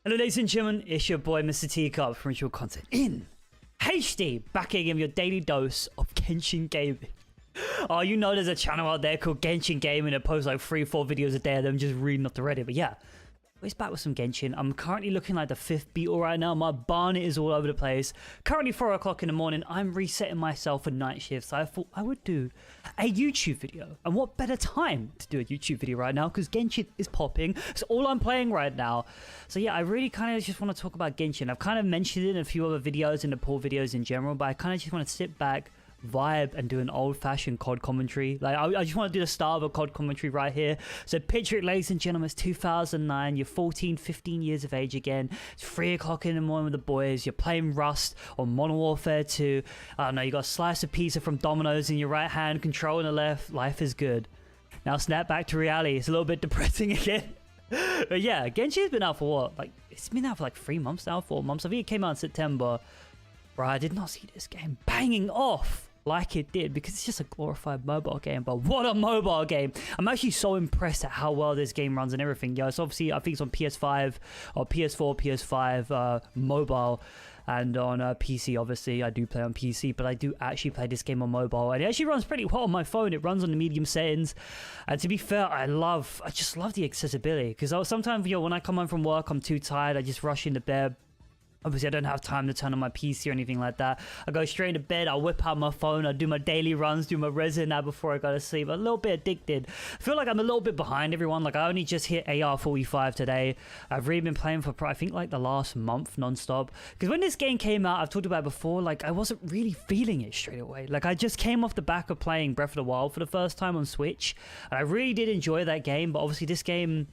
Hello ladies and gentlemen, it's your boy Mr. Teacup from Original Content in HD, back again with your daily dose of Genshin gaming. Oh, you know there's a channel out there called Genshin Gaming that posts like 3-4 videos a day of them just reading off the Reddit, but yeah. It's back with some Genshin. I'm currently looking like the 5th beetle right now. My barnet is all over the place. Currently 4 o'clock in the morning. I'm resetting myself for night shift. So I thought I would do a YouTube video. And what better time to do a YouTube video right now? Because Genshin is popping. It's all I'm playing right now. So yeah, I really kind of just want to talk about Genshin. I've kind of mentioned it in a few other videos and the poll videos in general. But I kind of just want to sit back, vibe, and do an old-fashioned COD commentary. Like I just want to do the start of a COD commentary right here. So picture it, ladies and gentlemen, it's 2009, you're 14-15 years of age again, it's 3 o'clock in the morning with the boys, you're playing Rust or Modern Warfare 2, I don't know, you got a slice of pizza from Domino's in your right hand, control in the left, life is good. Now snap back to reality, it's a little bit depressing again. But yeah, Genshin's been out for what, like, it's been out for like 3 months now, 4 months, I think it came out in September. Bro, I did not see this game banging off like it did because it's just a glorified mobile game. But what a mobile game! I'm actually so impressed at how well this game runs and everything. Yeah, it's obviously, I think it's on PS5 or PS4, PS5 mobile, and on PC. Obviously, I do play on PC, but I do actually play this game on mobile, and it actually runs pretty well on my phone. It runs on the medium settings, and to be fair, I just love the accessibility because sometimes, you know, when I come home from work, I'm too tired. I just rush into bed. Obviously, I don't have time to turn on my PC or anything like that. I go straight into bed, I'll whip out my phone, I'll do my daily runs, do my resin now before I go to sleep. I'm a little bit addicted. I feel like I'm a little bit behind everyone. Like, I only just hit AR45 today. I've really been playing for, I think, like the last month non-stop. Because when this game came out, I've talked about it before, like, I wasn't really feeling it straight away. Like, I just came off the back of playing Breath of the Wild for the first time on Switch. And I really did enjoy that game, but obviously this game,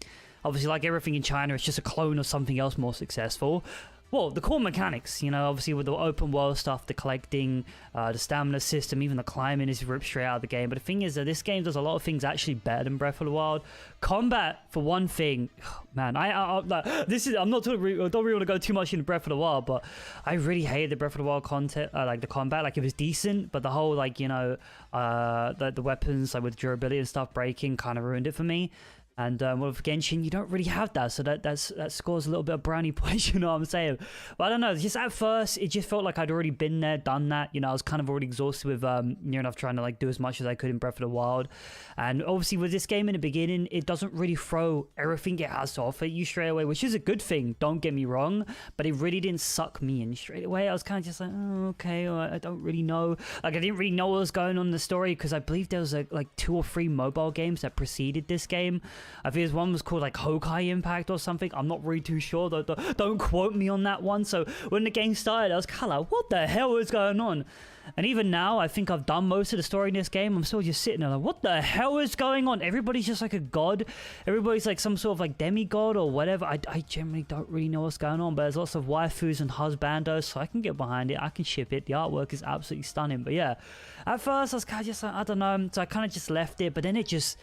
obviously like everything in China, it's just a clone of something else more successful. Well, the core mechanics, you know, obviously with the open world stuff, the collecting, the stamina system, even the climbing is ripped straight out of the game. But the thing is that this game does a lot of things actually better than Breath of the Wild. Combat, for one thing, man, I'm not talking, I don't really want to go too much into Breath of the Wild, but I really hated the Breath of the Wild content, like the combat. Like, it was decent, but the whole, like, you know, the weapons, like with durability and stuff breaking, kind of ruined it for me. And with Genshin, you don't really have that, so that scores a little bit of brownie points, you know what I'm saying? But I don't know, just at first, it just felt like I'd already been there, done that, you know, I was kind of already exhausted with near enough trying to like do as much as I could in Breath of the Wild. And obviously with this game in the beginning, it doesn't really throw everything it has to offer you straight away, which is a good thing, don't get me wrong, but it really didn't suck me in straight away. I was kind of just like, oh, okay, I don't really know. Like, I didn't really know what was going on in the story, because I believe there was like 2 or 3 mobile games that preceded this game. I think one was called like Hokai Impact or something. I'm not really too sure. Don't quote me on that one. So when the game started, I was kind of like, what the hell is going on? And even now, I think I've done most of the story in this game. I'm still just sitting there like, what the hell is going on? Everybody's just like a god. Everybody's like some sort of like demigod or whatever. I generally don't really know what's going on, but there's lots of waifus and husbandos, so I can get behind it. I can ship it. The artwork is absolutely stunning. But yeah, at first I was kind of just like, I don't know. So I kind of just left it, but then it just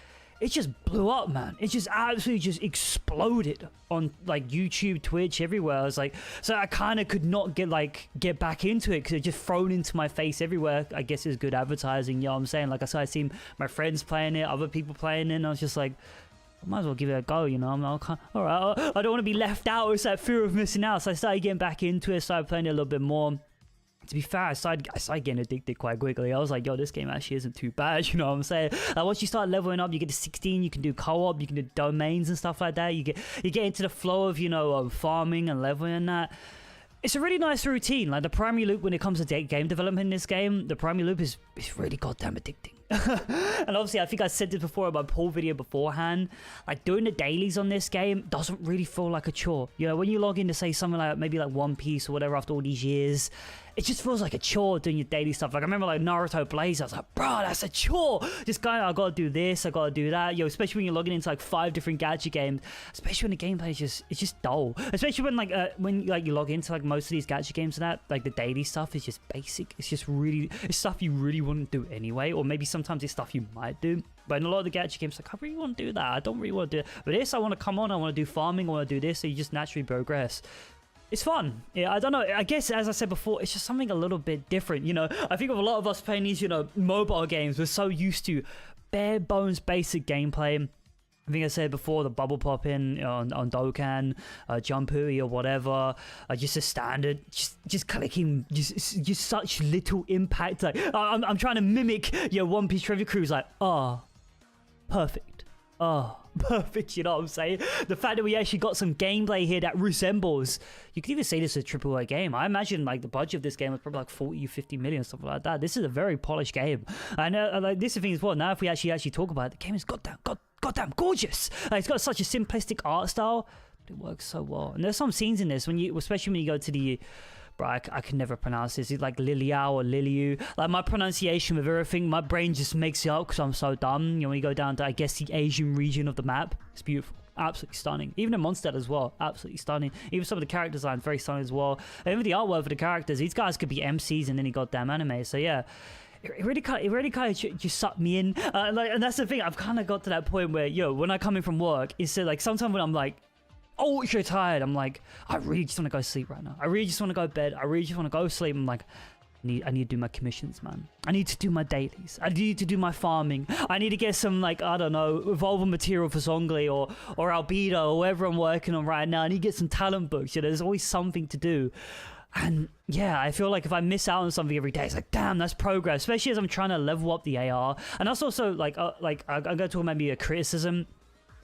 blew up, man. It just absolutely just exploded on like YouTube, Twitch, everywhere. I was like, so I kind of could not get back into it because it just thrown into my face everywhere. I guess it's good advertising, you know what I'm saying? Like I said, I seen my friends playing it, other people playing it, and I was just like, I might as well give it a go, you know? I'm like, all right, I don't want to be left out. It's that fear of missing out. So I started getting back into it, started playing it a little bit more. To be fair, I started getting addicted quite quickly. I was like, yo, this game actually isn't too bad, you know what I'm saying? Like, once you start leveling up, you get to 16, you can do co-op, you can do domains and stuff like that. You get into the flow of, you know, farming and leveling and that. It's a really nice routine. Like, the primary loop when it comes to game development in this game, the primary loop is really goddamn addicting. And obviously, I think I said this before in my poll video beforehand, like, doing the dailies on this game doesn't really feel like a chore. You know, when you log in to say something like maybe like One Piece or whatever after all these years, it just feels like a chore doing your daily stuff. Like, I remember like Naruto Blaze, I was like, bro, that's a chore. Just going, I gotta do this, I gotta do that. Yo, especially when you're logging into like 5 different gacha games, especially when the gameplay is just dull. Especially when you log into like most of these gacha games and that, like the daily stuff is just basic. It's just really, it's stuff you really wouldn't do anyway, or maybe sometimes it's stuff you might do. But in a lot of the gacha games, like, I really want to do that. I don't really want to do it. But this, I want to come on, I want to do farming, I want to do this, so you just naturally progress. It's fun. Yeah, I don't know. I guess, as I said before, it's just something a little bit different, you know? I think of a lot of us playing these, you know, mobile games, we're so used to bare bones basic gameplay. I think I said before, the bubble popping on Dokkan, Jumpu or whatever, just a standard, just clicking, just such little impact. Like I'm trying to mimic One Piece trivia crews, like perfect, perfect. You know what I'm saying? The fact that we actually got some gameplay here that resembles. You could even say this is a AAA game. I imagine like the budget of this game was probably like 40, 50 million, something like that. This is a very polished game. I know, like this is the thing as well. Now, if we actually talk about it, the game is goddamn gorgeous. It's got such a simplistic art style, but it works so well. And there's some scenes in this especially when you go to the, bro, I can never pronounce this. It's like Liliao or Liliu. Like my pronunciation with everything, my brain just makes it up because I'm so dumb. When you go down to, I guess, the Asian region of the map, it's beautiful. Absolutely stunning. Even in Mondstadt as well, absolutely stunning. Even some of the character design, very stunning as well. And even the artwork for the characters, these guys could be MCs in any goddamn anime. So yeah. It really kind of just sucked me in, and that's the thing. I've kind of got to that point where, when I come in from work, it's like sometimes when I'm like, oh, you're tired, I'm like, I really just want to go sleep right now. I really just want to go to bed. I really just want to go sleep. I'm like, I need to do my commissions, man. I need to do my dailies. I need to do my farming. I need to get some, like, I don't know, evolving material for Zongli or Albedo or whatever I'm working on right now. I need to get some talent books. There's always something to do. And yeah, I feel like if I miss out on something every day, it's like, damn, that's progress, especially as I'm trying to level up the AR. And that's also like I'm going to talk maybe a criticism.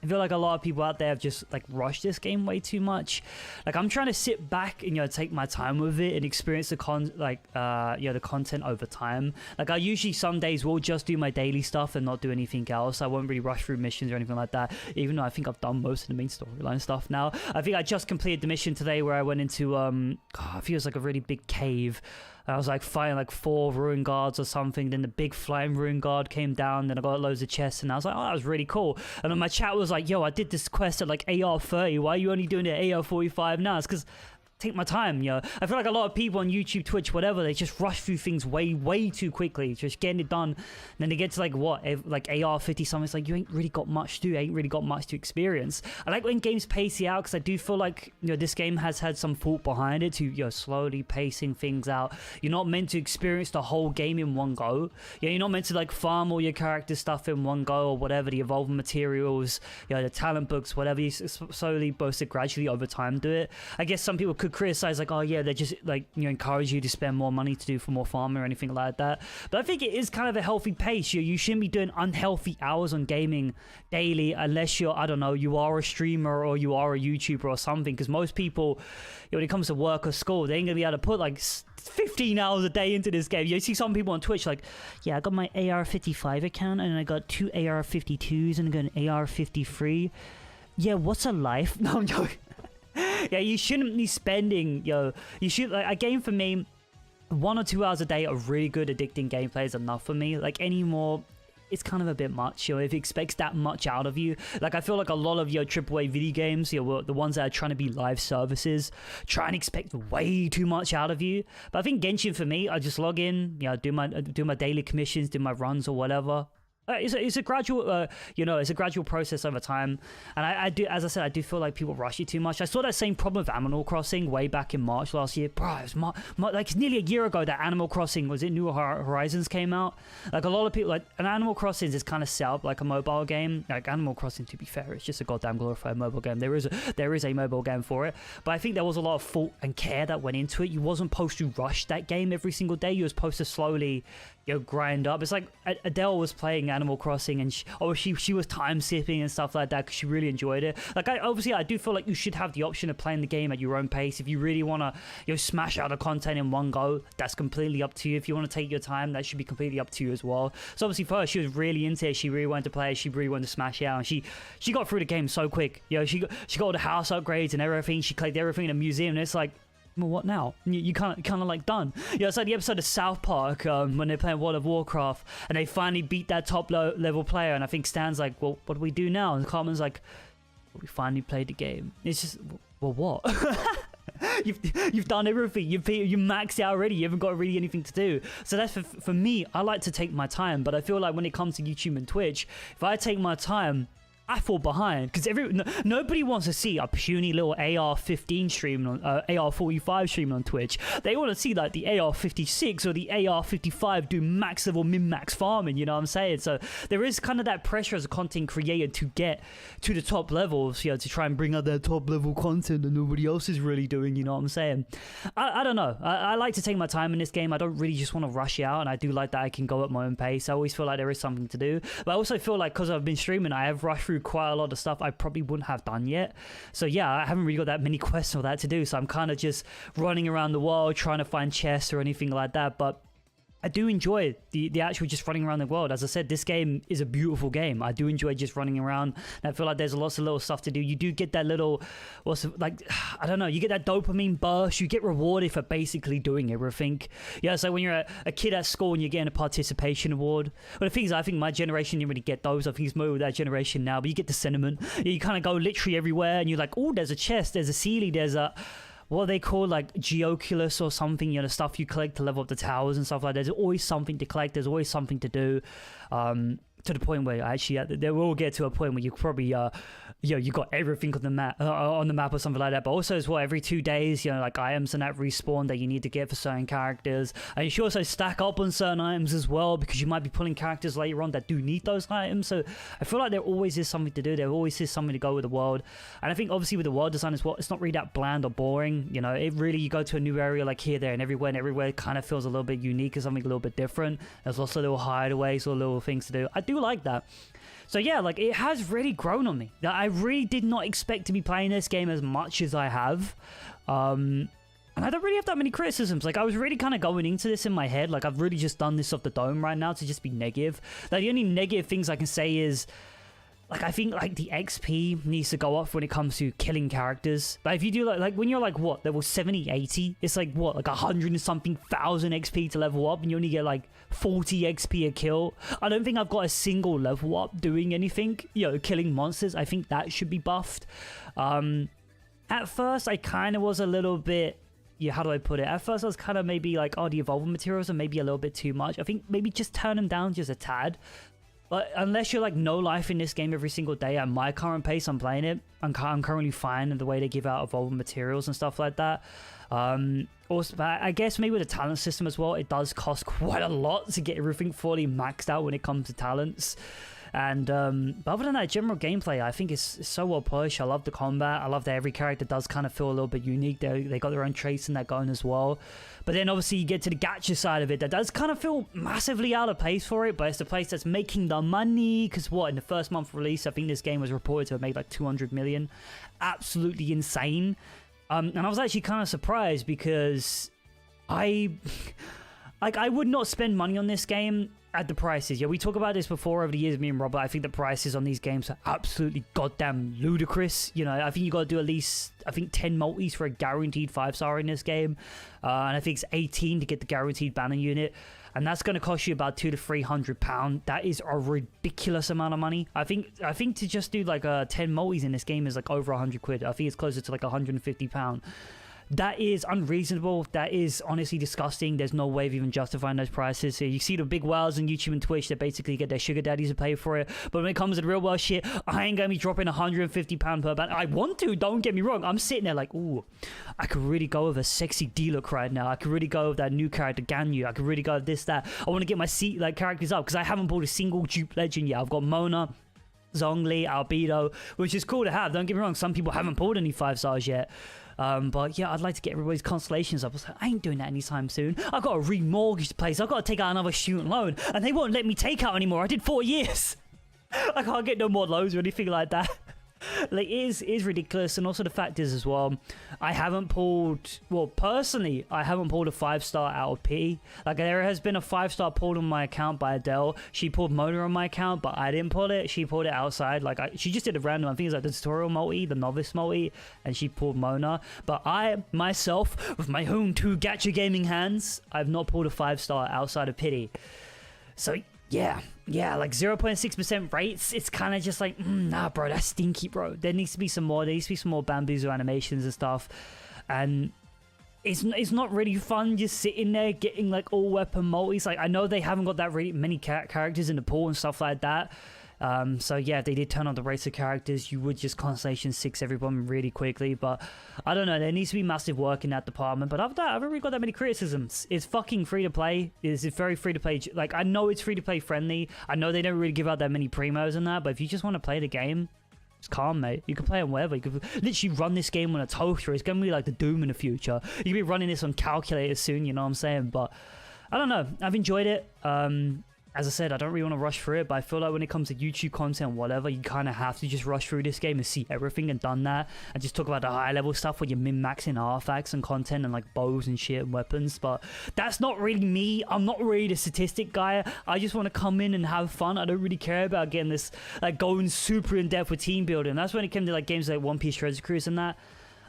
I feel like a lot of people out there have just like rushed this game way too much. Like I'm trying to sit back and take my time with it and experience the the content over time. Like I usually some days will just do my daily stuff and not do anything else. I won't really rush through missions or anything like that, even though I think I've done most of the main storyline stuff now. I think I just completed the mission today where I went into I feel it's like a really big cave. I was like fighting like 4 ruin guards or something. Then the big flying ruin guard came down. Then I got loads of chests, and I was like, oh, that was really cool. And then my chat was like, yo, I did this quest at like AR 30. Why are you only doing it at AR 45 now? It's because take my time, I feel like a lot of people on YouTube, Twitch, whatever, they just rush through things way too quickly, just getting it done. And then they get to like AR 50 something. It's like, you ain't really got much to do, ain't really got much to experience. I like when games pace you out, because I do feel like this game has had some thought behind it to slowly pacing things out. You're not meant to experience the whole game in one go. You're not meant to like farm all your character stuff in one go or whatever, the evolving materials, the talent books, whatever. You slowly, both gradually over time do it. I guess some people could criticize like, oh yeah, they just like encourage you to spend more money to do for more farming or anything like that, but I think it is kind of a healthy pace. You shouldn't be doing unhealthy hours on gaming daily unless you're, I don't know, you are a streamer or you are a YouTuber or something, because most people, when it comes to work or school, they ain't gonna be able to put like 15 hours a day into this game. You see some people on Twitch like, yeah, I got my AR-55 account and I got 2 AR-52s and I got an AR-53. Yeah, what's a life? No, I'm joking. Yeah, you shouldn't be spending, you should, like, a game for me, 1 or 2 hours a day of really good addicting gameplay is enough for me. Like, any more, it's kind of a bit much, if it expects that much out of you. Like, I feel like a lot of AAA video games, the ones that are trying to be live services, try and expect way too much out of you. But I think Genshin, for me, I just log in, do my daily commissions, do my runs or whatever. It's a gradual, it's a gradual process over time, and I do, as I said, I do feel like people rush it too much. I saw that same problem with Animal Crossing way back in March last year. Bro, it was like nearly a year ago that Animal Crossing, was it New Horizons came out? Like a lot of people, like, and Animal Crossing is kind of set up like a mobile game. Like Animal Crossing, to be fair, it's just a goddamn glorified mobile game. There is a mobile game for it, but I think there was a lot of thought and care that went into it. You wasn't supposed to rush that game every single day. You were supposed to slowly grind up. It's like Adele was playing Animal Crossing and she was time skipping and stuff like that because she really enjoyed it. Like I do feel like you should have the option of playing the game at your own pace. If you really want to smash out the content in one go, that's completely up to you. If you want to take your time, that should be completely up to you as well. So obviously for her, she was really into it. She really wanted to play it. She really wanted to smash it out, and she got through the game so quick. She got all the house upgrades and everything. She collected everything in a museum, and it's like, well, what now? You kind of like done. It's like the episode of South Park when they're playing World of Warcraft and they finally beat that top level player, and I think Stan's like, well, what do we do now? And Carmen's like, well, we finally played the game. It's just, well, what? You've done everything. You maxed out already. You haven't got really anything to do. So that's for me. I like to take my time, but I feel like when it comes to YouTube and Twitch, if I take my time, I fall behind because nobody wants to see a puny little AR-15 stream on AR-45 stream on Twitch. They want to see like the AR-56 or the AR-55 do max level min-max farming. You know what I'm saying? So there is kind of that pressure as a content creator to get to the top levels, you know, to try and bring out that top level content that nobody else is really doing. You know what I'm saying? I don't know. I like to take my time in this game. I don't really just want to rush out, and I do like that I can go at my own pace. I always feel like there is something to do, but I also feel like because I've been streaming, I have rushed through quite a lot of stuff I probably wouldn't have done yet. So yeah, I haven't really got that many quests or that to do, so I'm kind of just running around the world trying to find chests or anything like that. But I do enjoy the actual just running around the world. As I said, this game is a beautiful game. I do enjoy just running around, and I feel like there's lots of little stuff to do. You do get that little, I don't know, you get that dopamine burst. You get rewarded for basically doing everything. Yeah, so when you're a kid at school and you're getting a participation award. Well, the thing is, I think my generation didn't really get those. I think it's more with that generation now, but you get the sentiment. You kind of go literally everywhere, and you're like, oh, there's a chest, there's a ceiling, there's a... what they call like geoculus or something, you know, stuff you collect to level up the towers and stuff like that. There's always something to collect, there's always something to do, to the point where actually there will get to a point where you probably you know, you got everything on the map or something like that. But also as well, every 2 days, you know, like items and that respawn that you need to get for certain characters, and you should also stack up on certain items as well, because you might be pulling characters later on that do need those items. So I feel like there always is something to do, there always is something to go with the world. And I think obviously with the world design as well, it's not really that bland or boring. You know, it really, you go to a new area like here, there and everywhere kind of feels a little bit unique and something a little bit different. There's lots of little hideaways or little things to do. I do like that. So yeah, like it has really grown on me. I really did not expect to be playing this game as much as I have. And I don't really have that many criticisms. Like I was really kind of going into this in my head. Like I've really just done this off the dome right now to just be negative. Like the only negative things I can say is, like, I think, like, the XP needs to go up when it comes to killing characters. Like, if you do, like when you're, like, what, level 70, 80? It's, like, what, like 100 and something thousand XP to level up, and you only get, like, 40 XP a kill. I don't think I've got a single level up doing anything, you know, killing monsters. I think that should be buffed. At first, I kind of was a little bit... yeah, how do I put it? At first, I was kind of maybe, like, oh, the evolving materials are maybe a little bit too much. I think maybe just turn them down just a tad. But unless you're like no life in this game every single day, at my current pace I'm playing it, I'm currently fine in the way they give out evolving materials and stuff like that. Also, I guess maybe with the talent system as well, it does cost quite a lot to get everything fully maxed out when it comes to talents. And but other than that, general gameplay, I think it's so well polished. I love the combat. I love that every character does kind of feel a little bit unique. They got their own traits in that going as well. But then obviously you get to the gacha side of it that does kind of feel massively out of place for it, but it's the place that's making the money. Because what, in the first month release, I think this game was reported to have made like 200 million. Absolutely insane. And I was actually kind of surprised because I would not spend money on this game at the prices. Yeah, we talk about this before over the years, me and Robert. I think the prices on these games are absolutely goddamn ludicrous. You know, I think you got to do at least, I think 10 multis for a guaranteed 5-star in this game. And I think it's 18 to get the guaranteed banner unit. And that's going to cost you about £200 to £300. That is a ridiculous amount of money. I think to just do like 10 multis in this game is like over 100 quid. I think it's closer to like £150. That is unreasonable. That is honestly disgusting. There's no way of even justifying those prices. So you see the big whales on YouTube and Twitch that basically get their sugar daddies to pay for it. But when it comes to the real world shit, I ain't going to be dropping £150 per banner. I want to, don't get me wrong. I'm sitting there like, ooh, I could really go with a sexy D-look right now. I could really go with that new character, Ganyu. I could really go with this, that. I want to get my characters up because I haven't bought a single dupe legend yet. I've got Mona, Zhongli, Albedo, which is cool to have. Don't get me wrong. Some people haven't pulled any 5-stars yet. But yeah, I'd like to get everybody's constellations up. I was like, I ain't doing that anytime soon. I've got to remortgage the place. I've got to take out another student loan. And they won't let me take out anymore. I did 4 years. I can't get no more loans or anything like that. Like, it is ridiculous. And also the fact is as well, I haven't pulled, well, personally, I haven't pulled a 5-star out of pity. Like, there has been a 5-star pulled on my account by Adele. She pulled Mona on my account, but I didn't pull it. She pulled it outside. Like, she just did a random, I think it was like the tutorial multi, the novice multi, and she pulled Mona. But I, myself, with my own 2 gacha gaming hands, I've not pulled a 5-star outside of pity. So, yeah, like 0.6% rates, it's kind of just like, nah, bro, that's stinky, bro. There needs to be some more. There needs to be some more bamboozle animations and stuff. And it's not really fun just sitting there getting like all weapon multis. Like, I know they haven't got that really many characters in the pool and stuff like that. So yeah, they did turn on the racer characters. You would just Constellation 6 everyone really quickly, but I don't know, there needs to be massive work in that department. But after that, I haven't really got that many criticisms. It's fucking free to play. It's very free to play. Like, I know it's free to play friendly. I know they don't really give out that many primos and that, but if you just want to play the game, it's calm, mate. You can play it wherever. You can literally run this game on a toaster. It's gonna be like the Doom in the future. You can be running this on calculators soon, you know what I'm saying? But I don't know, I've enjoyed it. As I said, I don't really want to rush through it, but I feel like when it comes to YouTube content, whatever, you kind of have to just rush through this game and see everything and done that, and just talk about the high level stuff where you're min-maxing artifacts and content and like bows and shit and weapons. But that's not really me. I'm not really the statistic guy. I just want to come in and have fun. I don't really care about getting this, like, going super in depth with team building. That's when it came to like games like One Piece Treasure Cruise and that.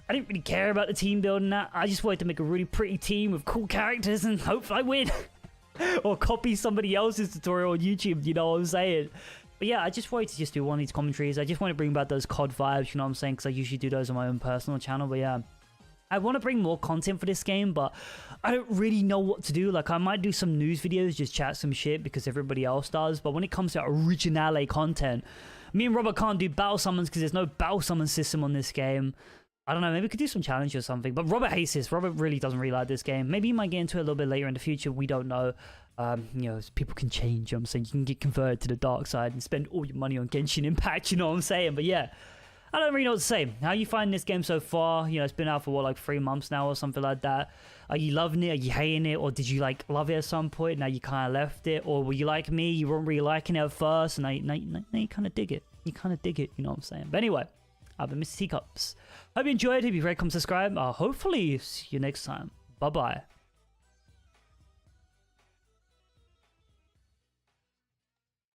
I didn't really care about the team building that. I just wanted to make a really pretty team with cool characters and hope I win. Or copy somebody else's tutorial on YouTube, you know what I'm saying? But yeah, I just wanted to just do one of these commentaries. I just want to bring back those COD vibes, you know what I'm saying? Because I usually do those on my own personal channel. But yeah, I want to bring more content for this game, but I don't really know what to do. Like, I might do some news videos, just chat some shit because everybody else does. But when it comes to original content, me and Robert can't do battle summons because there's no battle summon system on this game. I don't know, maybe we could do some challenge or something. But Robert hates this. Robert really doesn't really like this game. Maybe he might get into it a little bit later in the future. We don't know. You know, people can change. You know what I'm saying? You can get converted to the dark side and spend all your money on Genshin Impact. You know what I'm saying? But yeah, I don't really know what to say. How you find this game so far? You know, it's been out for what, like 3 months now or something like that. Are you loving it? Are you hating it? Or did you like love it at some point? Now you kind of left it? Or were you like me? You weren't really liking it at first, and now you kind of dig it. You kind of dig it. You know what I'm saying? But anyway, I've been Mr. Teacups. Hope you enjoyed. If you've read, come subscribe. Hopefully see you next time. Bye bye.